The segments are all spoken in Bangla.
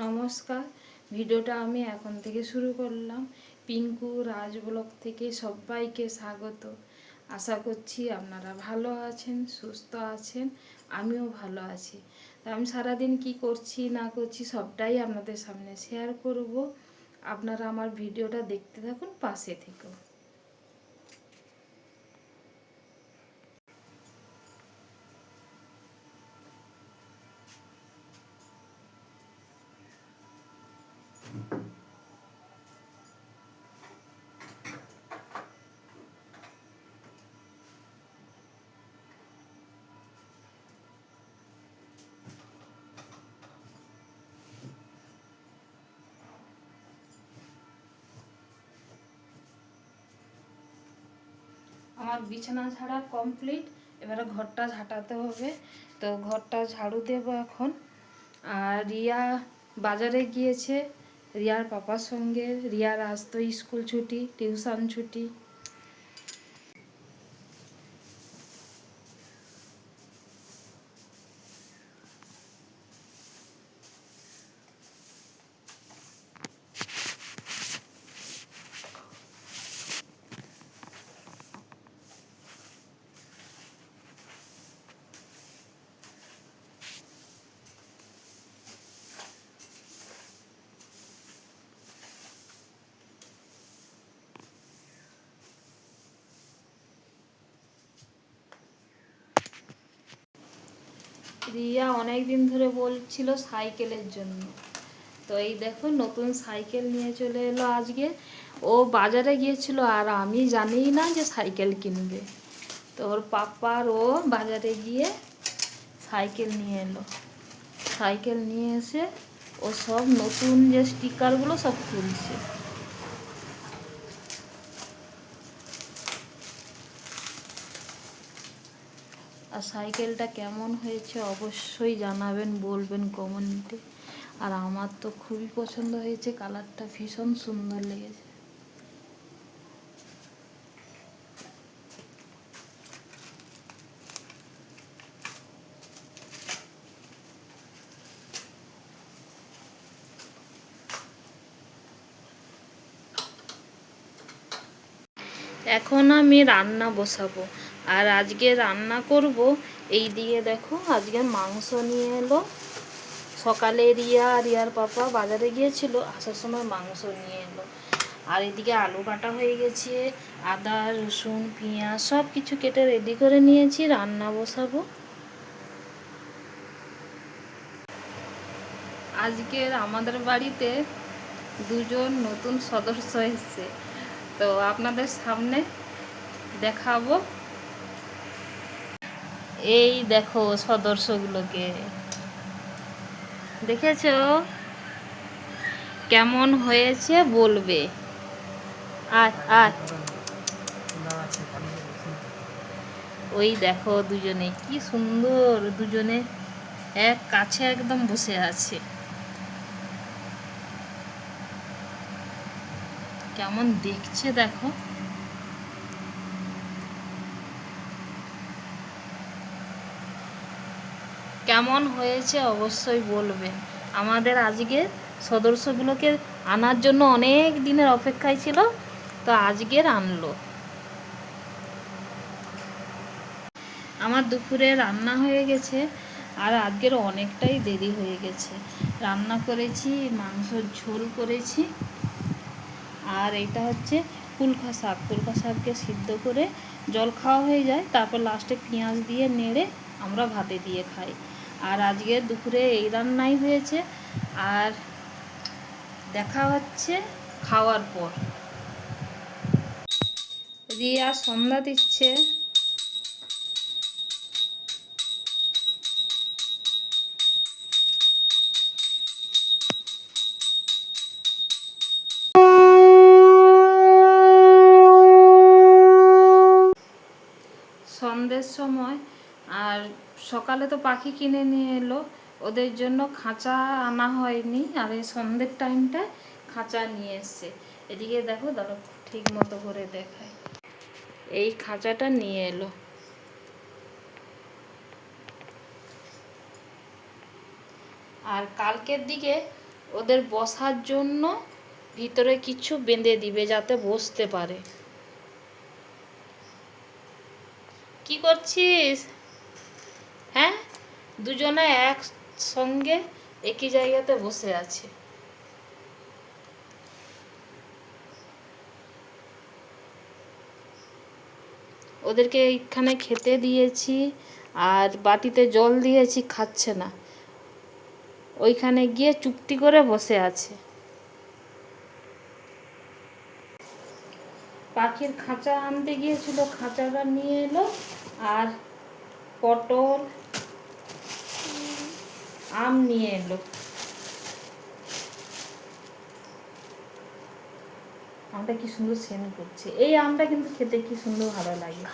নমস্কার। ভিডিওটা আমি এখন থেকে শুরু করলাম। পিঙ্কু রাজ ব্লগ থেকে সবাইকে স্বাগত। আশা করছি আপনারা ভালো আছেন, সুস্থ আছেন, আমিও ভালো আছি। তো আমি সারাদিন কি করছি না করছি সবটাই আপনাদের সামনে শেয়ার করব। আপনারা আমার ভিডিওটা দেখতে থাকুন, পাশে থেকো। আমার বিছানা ঝাড়া কমপ্লিট, এবারে ঘরটা ঝাঁটাতে হবে। তো ঘরটা ঝাড়ু দেবো এখন। আর রিয়া বাজারে গিয়েছে রিয়ার পাপার সঙ্গে। রিয়ার আজ তো স্কুল ছুটি, টিউশন ছুটি। রিয়া অনেক দিন ধরে বলছিল সাইকেলের জন্য। তো এই দেখো নতুন সাইকেল নিয়ে চলে এলো আজকে। ও বাজারে গিয়েছিল আর আমি জানিই না যে সাইকেল কিনবে। তো ওর পাপার ও বাজারে গিয়ে সাইকেল নিয়ে এলো। সাইকেল নিয়ে এসে ও সব নতুন যে স্টিকারগুলো সব খুলছে। আর সাইকেলটা কেমন হয়েছে অবশ্যই জানাবেন, বলবেন কমেন্টে। আর আমার তো খুবই পছন্দ হয়েছে, কালারটা ভীষণ সুন্দর লেগেছে। এখন আমি রান্না বসাবো। আর আজকে রান্না করব। এই দিকে দেখো আজকে মাংস নিয়ে এলো। সকালে রিয়ার পাপা বাজারে গিয়েছিল, আসার সময় মাংস নিয়ে এলো। আর এদিকে আলু কাটা হয়ে গেছে, আদা রসুন পেঁয়াজ সব কিছু কেটে রেডি করে নিয়েছি, রান্না বসাবো। আজকের আমাদের বাড়িতে দুজন নতুন সদস্য এসেছে, তো আপনাদের সামনে দেখাবো। এই দেখো সদস্যগুলোকে, দেখেছো কেমন হয়েছে বলবে। আয় আয়, ওই দেখো দুজনে কি সুন্দর, দুজনে এক কাছে একদম বসে আছে। কেমন দেখছে দেখো। কেমন হয়েছে অবশ্যই বলবেন। আমাদের আজকে সদস্যগুলোকে আনার জন্য অনেক দিনের অপেক্ষায় ছিল, তো আজকের আনলো। আমার দুপুরে রান্না হয়ে গেছে, আর আজকের অনেকটাই দেরি হয়ে গেছে। রান্না করেছি, মাংসর ঝোল করেছি। আর এটা হচ্ছে কুলখা শাক। কুলখা শাককে সিদ্ধ করে জল খাওয়া হয়ে যায়, তারপর লাস্টে পেঁয়াজ দিয়ে নেড়ে আমরা ভাতে দিয়ে খাই। আর আজকে দুপুরে এই রান্নাই হয়েছে। আর দেখা হচ্ছে খাওয়ার পর। রিয়া সন্ধ্যা দিচ্ছে। সন্ধ্যের সময়। আর সকালে তো পাখি কিনে নিয়ে এলো, ওদের জন্য খাঁচা আনা হয়নি। আর এই সন্ধ্যের টাইমটায় খাঁচা নিয়ে এসছে। এদিকে দেখো, ধরো ঠিক মতো করে দেখায়। এই খাঁচাটা নিয়ে এলো। আর কালকের দিকে ওদের বসার জন্য ভিতরে কিছু বেঁধে দিবে যাতে বসতে পারে। কি করছিস? হ্যাঁ, দুজনে একসঙ্গে একই জায়গাতে বসে আছে। ওদেরকে এইখানে খেতে দিয়েছি আর বাটিতে জল দিয়েছি, খাচ্ছে না, ওইখানে গিয়ে চুপটি করে বসে আছে। পাখির খাঁচা আনতে গিয়েছিল, খাঁচাটা নিয়ে এলো, আর পটল আম নিয়ে এলো। আমটা কি সুন্দর সেন্ট করছে। এই আমটা কিন্তু খেতে কি সুন্দর ভালো লাগে,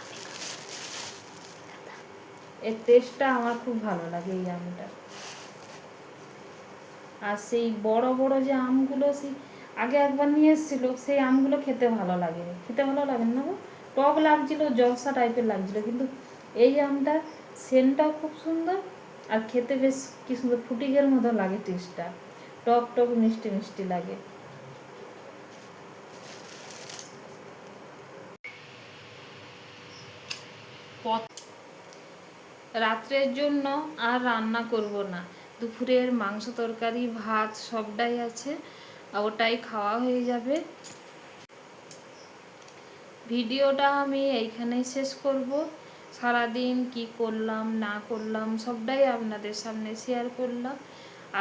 এর টেস্টটা আমার খুব ভালো লাগে এই আমটা। আর সেই বড় বড় যে আমগুলো সেই আগে একবার নিয়ে এসেছিল, সেই আমগুলো খেতে ভালো লাগে, খেতে ভালো লাগে না গো, টক লাগছিল, জলসা টাইপের লাগছিল, কিন্তু এই আমটা সেন্টটাও খুব সুন্দর আর খেতে বেশ কি সুন্দর ফুটিকের মতো লাগে, টেস্টটা টক টক মিষ্টি মিষ্টি লাগে। রাত্রের জন্য আর রান্না করব না, দুপুরের মাংস তরকারি ভাত সবটাই আছে, ওটাই খাওয়া হয়ে যাবে। ভিডিওটা আমি এইখানেই শেষ করব। সারাদিন কি করলাম না করলাম সবটাই আপনাদের সামনে শেয়ার করলাম।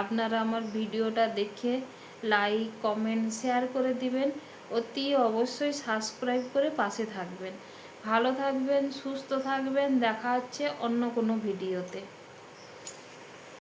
আপনারা আমার ভিডিওটা দেখে লাইক কমেন্ট শেয়ার করে দিবেন, অতি অবশ্যই সাবস্ক্রাইব করে পাশে থাকবেন। ভালো থাকবেন, সুস্থ থাকবেন, দেখা হচ্ছে অন্য কোনো ভিডিওতে।